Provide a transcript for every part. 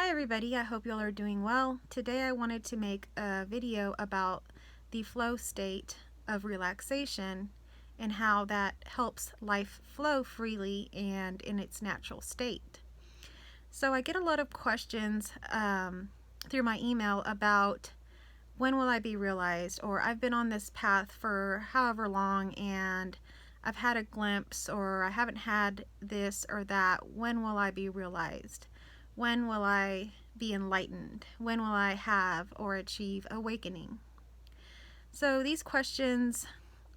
Hi everybody, I hope y'all are doing well. Today I wanted to make a video about the flow state of relaxation and how that helps life flow freely and in its natural state. So I get a lot of questions through my email about when will I be realized, or I've been on this path for however long and I've had a glimpse, or I haven't had this or that. When will I be realized? When will I be enlightened? When will I have or achieve awakening? So these questions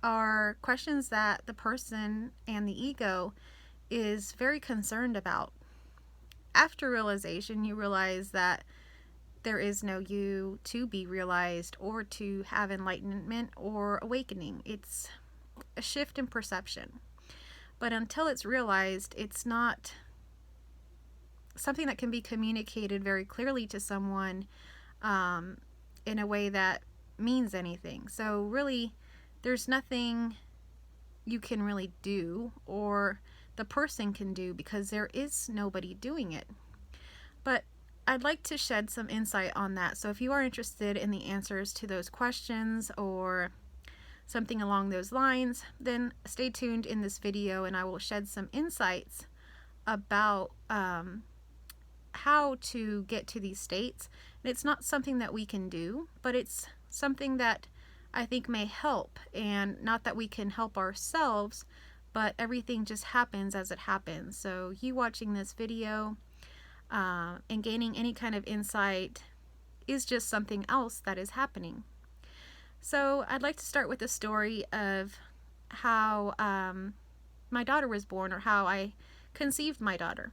are questions that the person and the ego is very concerned about. After realization, you realize that there is no you to be realized or to have enlightenment or awakening. It's a shift in perception. But until it's realized, it's not something that can be communicated very clearly to someone in a way that means anything. So really, there's nothing you can really do or the person can do because there is nobody doing it. But I'd like to shed some insight on that. So if you are interested in the answers to those questions or something along those lines, then stay tuned in this video and I will shed some insights about how to get to these states. And it's not something that we can do, but it's something that I think may help, and not that we can help ourselves, but everything just happens as it happens. So you watching this video and gaining any kind of insight is just something else that is happening. So I'd like to start with the story of how my daughter was born, or how I conceived my daughter.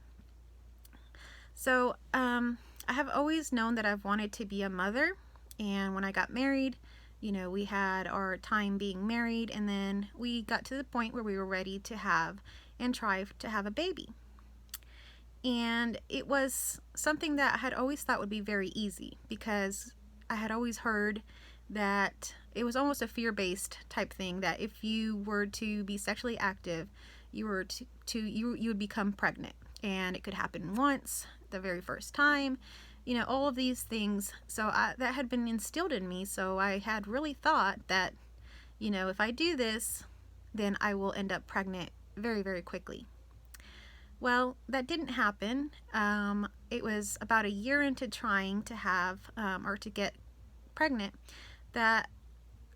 So I have always known that I've wanted to be a mother, and when I got married, we had our time being married, and then we got to the point where we were ready to have and try to have a baby. And it was something that I had always thought would be very easy, because I had always heard that it was almost a fear-based type thing, that if you were to be sexually active, you would become pregnant, and it could happen once, the very first time, all of these things. So that had been instilled in me. So I had really thought that, if I do this, then I will end up pregnant very, very quickly. Well, that didn't happen. It was about a year into trying to have or to get pregnant that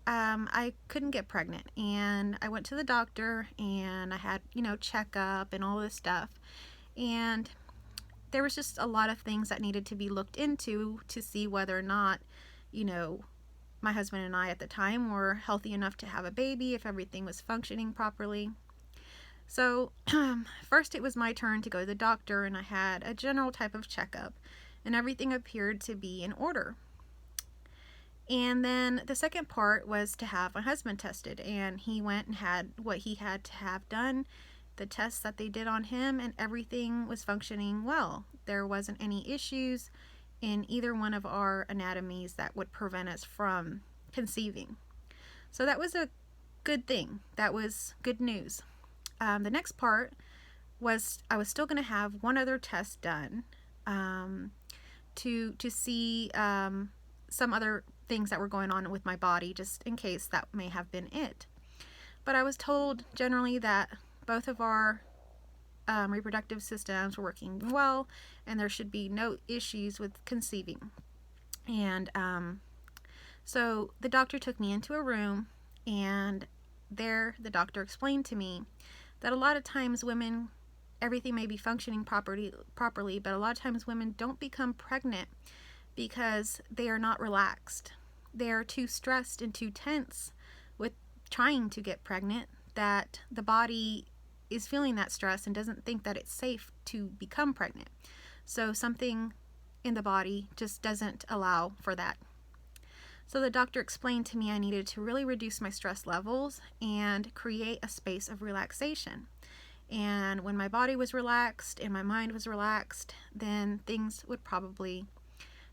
I couldn't get pregnant, and I went to the doctor and I had checkup and all this stuff, and there was just a lot of things that needed to be looked into to see whether or not my husband and I at the time were healthy enough to have a baby, if everything was functioning properly. So first it was my turn to go to the doctor, and I had a general type of checkup and everything appeared to be in order. And then the second part was to have my husband tested, and he went and had what he had to have done, the tests that they did on him, and everything was functioning well. There wasn't any issues in either one of our anatomies that would prevent us from conceiving. So that was a good thing. That was good news. The next part was I was still going to have one other test done to see some other things that were going on with my body, just in case that may have been it. But I was told generally that both of our reproductive systems were working well, and there should be no issues with conceiving. And so the doctor took me into a room, and there the doctor explained to me that a lot of times women, everything may be functioning properly, but a lot of times women don't become pregnant because they are not relaxed. They are too stressed and too tense with trying to get pregnant that the body is feeling that stress and doesn't think that it's safe to become pregnant. So something in the body just doesn't allow for that. So the doctor explained to me I needed to really reduce my stress levels and create a space of relaxation. And when my body was relaxed and my mind was relaxed, then things would probably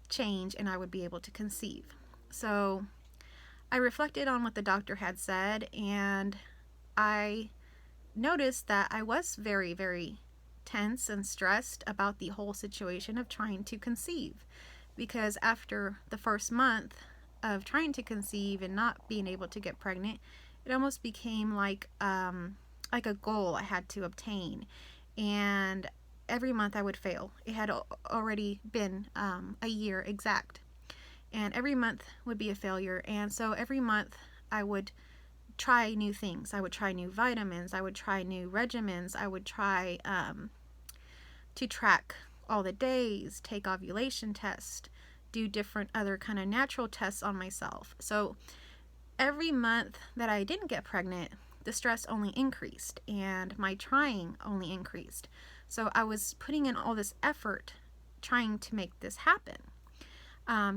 change and I would be able to conceive. So I reflected on what the doctor had said, and I noticed that I was very, very tense and stressed about the whole situation of trying to conceive, because after the first month of trying to conceive and not being able to get pregnant, it almost became like a goal I had to obtain. And every month I would fail. It had already been a year exact, and every month would be a failure. And so every month I would try new things. I would try new vitamins. I would try new regimens. I would try to track all the days, take ovulation tests, do different other kind of natural tests on myself. So every month that I didn't get pregnant, the stress only increased and my trying only increased. So I was putting in all this effort trying to make this happen.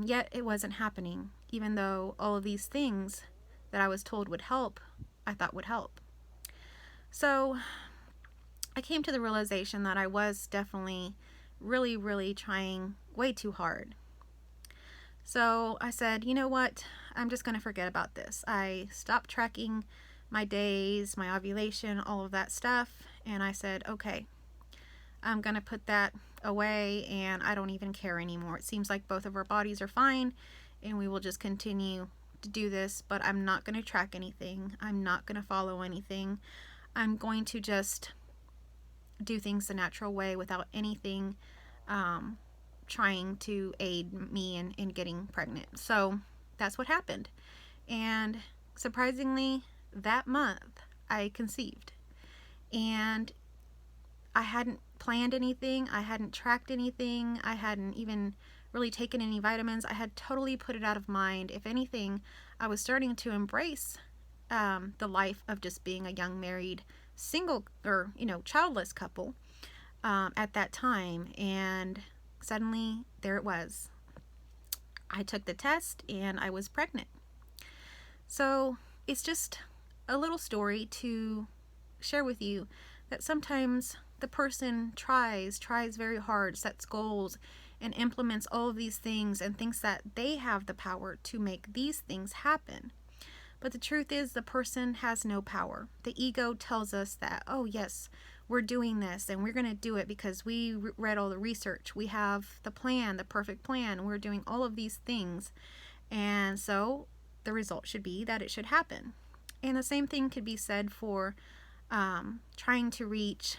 Yet it wasn't happening, even though all of these things that I was told would help, I thought would help. So I came to the realization that I was definitely really, really trying way too hard. So I said, you know what? I'm just going to forget about this. I stopped tracking my days, my ovulation, all of that stuff. And I said, okay, I'm going to put that away and I don't even care anymore. It seems like both of our bodies are fine and we will just continue to do this, but I'm not going to track anything. I'm not going to follow anything. I'm going to just do things the natural way without anything trying to aid me in getting pregnant. So that's what happened. And surprisingly, that month I conceived. And I hadn't planned anything. I hadn't tracked anything. I hadn't even really taken any vitamins. I had totally put it out of mind. If anything, I was starting to embrace the life of just being a young married single or childless couple at that time. And suddenly there it was. I took the test and I was pregnant. So it's just a little story to share with you that sometimes the person tries very hard, sets goals, and implements all of these things and thinks that they have the power to make these things happen. But the truth is the person has no power. The ego tells us that, oh yes, we're doing this and we're going to do it because we read all the research. We have the plan, the perfect plan. We're doing all of these things. And so the result should be that it should happen. And the same thing could be said for trying to reach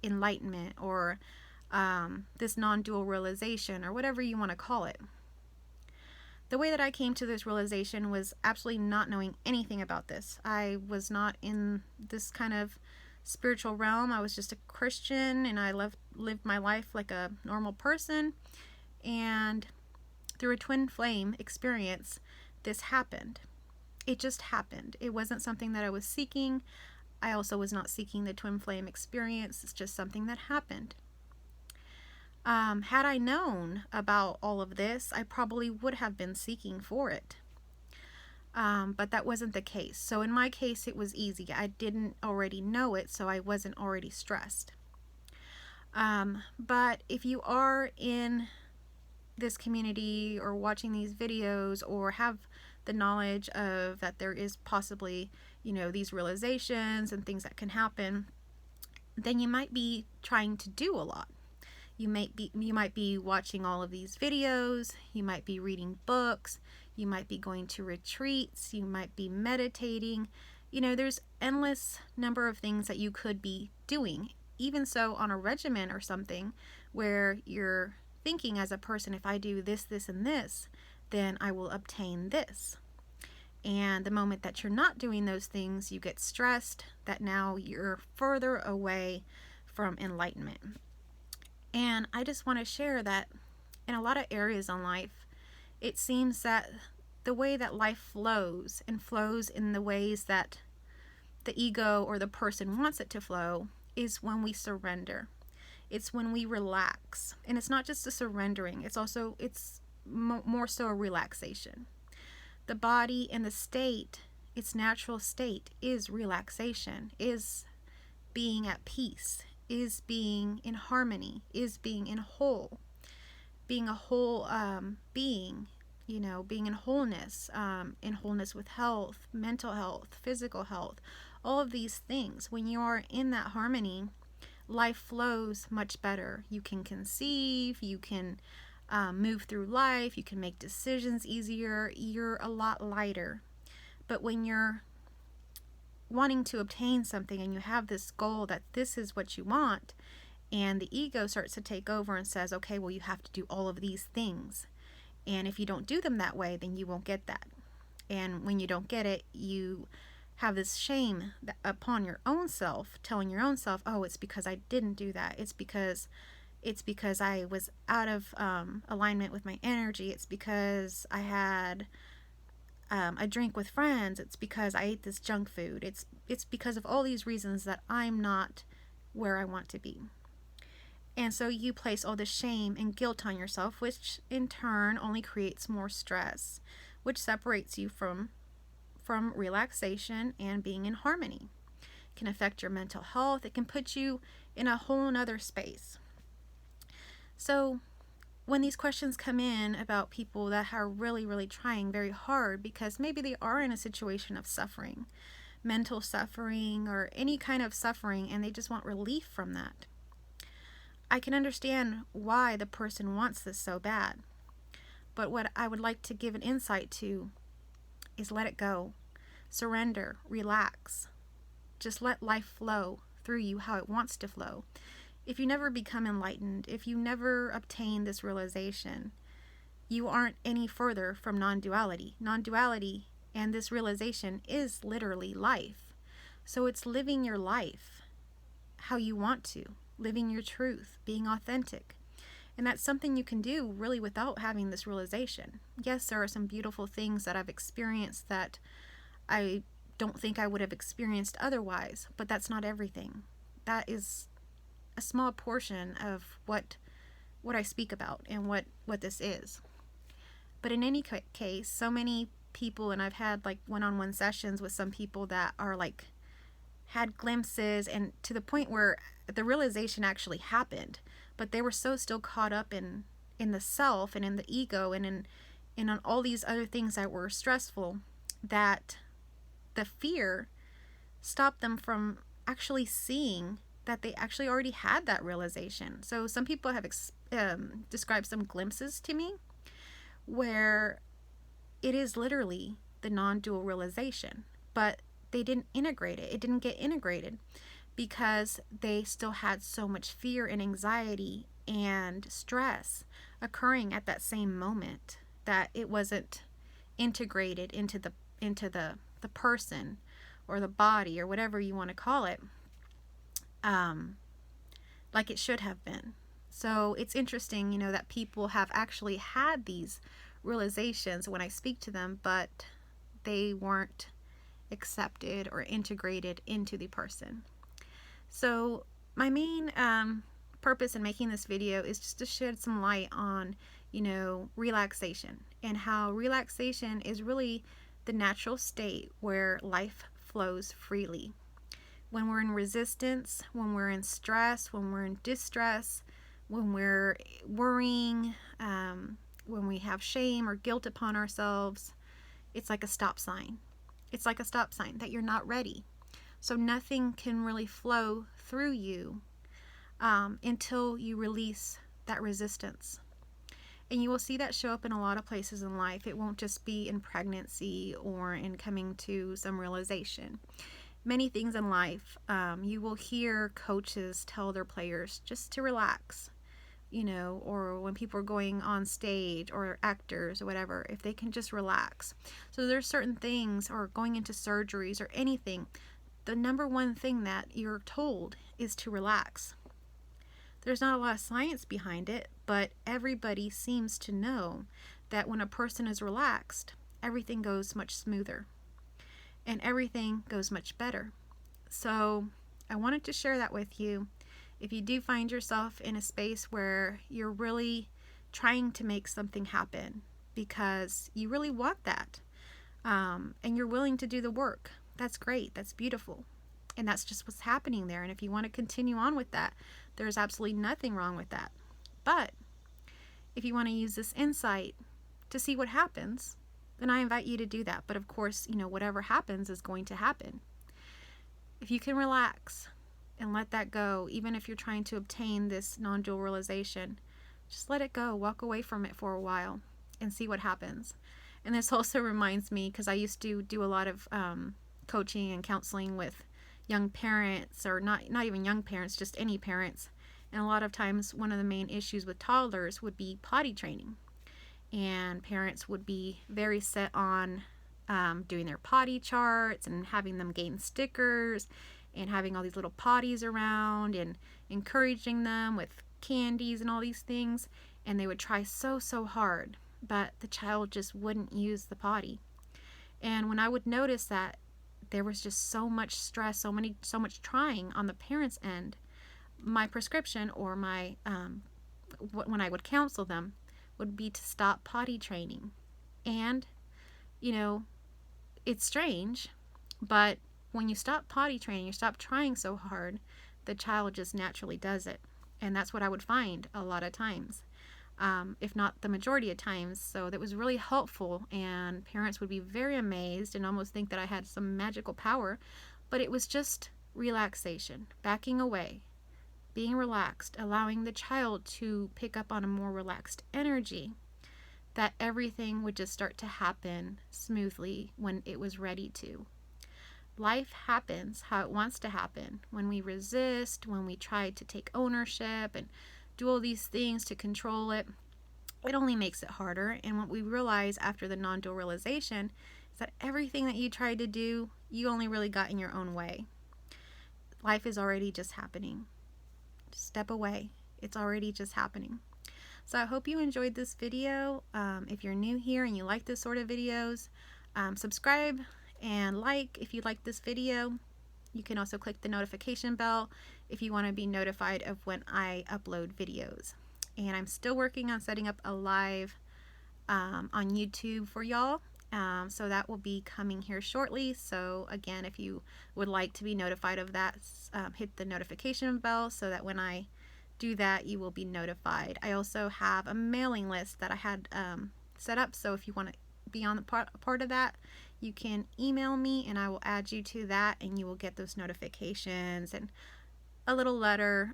enlightenment or this non-dual realization or whatever you want to call it. The way that I came to this realization was absolutely not knowing anything about this. I was not in this kind of spiritual realm. I was just a Christian and I lived my life like a normal person. And through a twin flame experience, this happened. It just happened. It wasn't something that I was seeking. I also was not seeking the twin flame experience. It's just something that happened. Had I known about all of this, I probably would have been seeking for it. But that wasn't the case. So in my case, it was easy. I didn't already know it, so I wasn't already stressed. But if you are in this community or watching these videos or have the knowledge of that there is possibly, these realizations and things that can happen, then you might be trying to do a lot. You might be watching all of these videos, you might be reading books, you might be going to retreats, you might be meditating. There's endless number of things that you could be doing. Even so, on a regimen or something where you're thinking as a person, if I do this, this, and this, then I will obtain this. And the moment that you're not doing those things, you get stressed that now you're further away from enlightenment. And I just want to share that in a lot of areas in life, it seems that the way that life flows and flows in the ways that the ego or the person wants it to flow is when we surrender. It's when we relax. And it's not just a surrendering, it's more so a relaxation. The body and the state, its natural state, is relaxation, is being at peace, is being in harmony, is being in whole, being a whole being, being in wholeness with health, mental health, physical health, all of these things. When you are in that harmony, life flows much better. You can conceive, you can move through life, you can make decisions easier, you're a lot lighter. But when you're wanting to obtain something and you have this goal that this is what you want, and the ego starts to take over and says, okay, well, you have to do all of these things. And if you don't do them that way, then you won't get that. And when you don't get it, you have this shame upon your own self, telling your own self, oh, it's because I didn't do that. It's because I was out of alignment with my energy. It's because I had a drink with friends. It's because I ate this junk food. It's because of all these reasons that I'm not where I want to be. And so you place all this shame and guilt on yourself, which in turn only creates more stress, which separates you from relaxation and being in harmony. It can affect your mental health. It can put you in a whole nother space. So when these questions come in about people that are really, really trying very hard because maybe they are in a situation of suffering, mental suffering or any kind of suffering, and they just want relief from that, I can understand why the person wants this so bad. But what I would like to give an insight to is let it go. Surrender. Relax. Just let life flow through you how it wants to flow. If you never become enlightened, if you never obtain this realization, you aren't any further from non-duality. Non-duality and this realization is literally life. So it's living your life how you want to. Living your truth, being authentic. And that's something you can do really without having this realization. Yes, there are some beautiful things that I've experienced that I don't think I would have experienced otherwise, but that's not everything. That is a small portion of what I speak about and what this is. But in any case, so many people, and I've had like one-on-one sessions with some people that are like had glimpses and to the point where the realization actually happened, but they were so still caught up in the self and in the ego and in on all these other things that were stressful that the fear stopped them from actually seeing that they actually already had that realization. So some people have described some glimpses to me where it is literally the non-dual realization, but they didn't integrate it. It didn't get integrated because they still had so much fear and anxiety and stress occurring at that same moment that it wasn't integrated into the person or the body or whatever you want to call it, like it should have been. So it's interesting, that people have actually had these realizations when I speak to them, but they weren't accepted or integrated into the person. So my main purpose in making this video is just to shed some light on, relaxation and how relaxation is really the natural state where life flows freely. When we're in resistance, when we're in stress, when we're in distress, when we're worrying, when we have shame or guilt upon ourselves, it's like a stop sign. It's like a stop sign that you're not ready. So nothing can really flow through you until you release that resistance. And you will see that show up in a lot of places in life. It won't just be in pregnancy or in coming to some realization. Many things in life, you will hear coaches tell their players just to relax, or when people are going on stage or actors or whatever, if they can just relax. So there's certain things, or going into surgeries or anything, the number one thing that you're told is to relax. There's not a lot of science behind it, but everybody seems to know that when a person is relaxed, everything goes much smoother and everything goes much better. So I wanted to share that with you. If you do find yourself in a space where you're really trying to make something happen because you really want that, and you're willing to do the work, that's great. That's beautiful. And that's just what's happening there. And if you want to continue on with that, there's absolutely nothing wrong with that. But if you want to use this insight to see what happens, then I invite you to do that. But of course, whatever happens is going to happen. If you can relax and let that go. Even if you're trying to obtain this non-dual realization, just let it go. Walk away from it for a while and see what happens. And this also reminds me, because I used to do a lot of coaching and counseling with young parents, or not even young parents, just any parents. And a lot of times one of the main issues with toddlers would be potty training. And parents would be very set on doing their potty charts and having them gain stickers and having all these little potties around and encouraging them with candies and all these things. And they would try so hard, but the child just wouldn't use the potty. And when I would notice that there was just so much stress, so much trying on the parents' end, my prescription, or my when I would counsel them, would be to stop potty training. And it's strange, but when you stop potty training, you stop trying so hard, the child just naturally does it. And that's what I would find a lot of times, if not the majority of times. So that was really helpful, and parents would be very amazed and almost think that I had some magical power. But it was just relaxation, backing away, being relaxed, allowing the child to pick up on a more relaxed energy, that everything would just start to happen smoothly when it was ready to. Life happens how it wants to happen. When we resist, when we try to take ownership and do all these things to control it, it only makes it harder. And what we realize after the non-dual realization is that everything that you tried to do, you only really got in your own way. Life is already just happening. Step away. It's already just happening. So I hope you enjoyed this video. If you're new here and you like this sort of videos, subscribe and like if you like this video. You can also click the notification bell if you want to be notified of when I upload videos. And I'm still working on setting up a live on YouTube for y'all. So that will be coming here shortly. So again, if you would like to be notified of that, hit the notification bell so that when I do that, you will be notified. I also have a mailing list that I had set up, so if you want to be on the part of that, you can email me and I will add you to that, and you will get those notifications and a little letter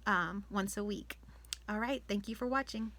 once a week. All right, thank you for watching.